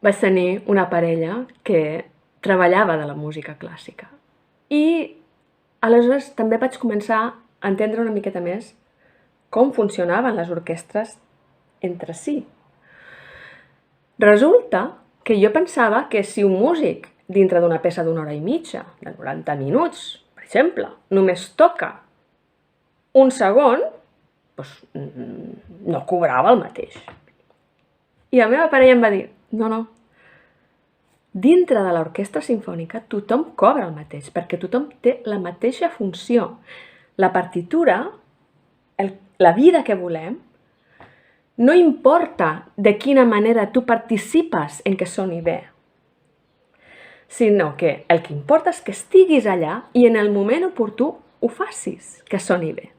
vaig tenir una parella que treballava de la música clàssica. I aleshores també vaig començar a entendre una miqueta més com funcionaven les orquestres entre si. Resulta que jo pensava que si un músic dintre d'una peça d'una hora i mitja, de 90 minuts, per exemple, només toca un segon, doncs no cobrava el mateix. I la meva parella em va dir, no, dintre de l'orquestra simfònica tothom cobra el mateix, perquè tothom té la mateixa funció. La partitura, la vida que volem, no importa de quina manera tu participes en que soni bé, sinó que el que importa és que estiguis allà i en el moment oportú ho facis, que soni bé.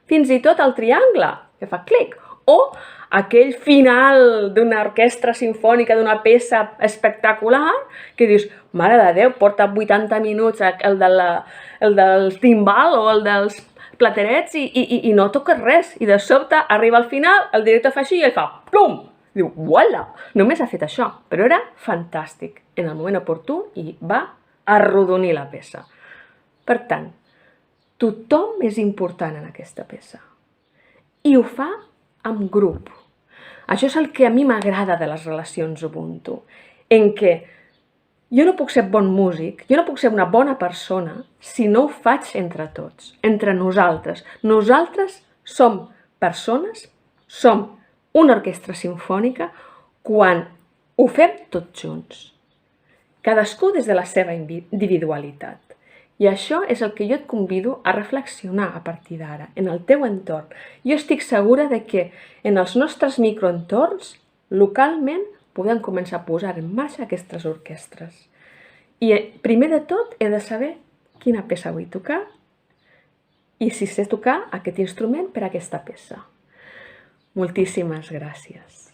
Fins i tot el triangle, que fa clic, o aquell final d'una orquestra simfònica, d'una peça espectacular, que dius, mare de Déu, porta 80 minuts el del timbal o el dels platerets i no toques res. I de sobte arriba al final, el director fa així i ell fa plum! Diu, uala! Només ha fet això, però era fantàstic en el moment oportú i va arrodonir la peça. Per tant, tothom és important en aquesta peça. I ho fa amb grup. Això és el que a mi m'agrada de les relacions Ubuntu, en què jo no puc ser bon músic, jo no puc ser una bona persona si no ho faig entre tots, entre nosaltres. Nosaltres som persones, som una orquestra simfònica quan ho fem tots junts. Cadascú des de la seva individualitat. I això és el que jo et convido a reflexionar a partir d'ara, en el teu entorn. Jo estic segura de que en els nostres microentorns, localment, podem començar a posar en marxa aquestes orquestres. I primer de tot he de saber quina peça vull tocar i si sé tocar aquest instrument per a aquesta peça. Moltíssimes gràcies.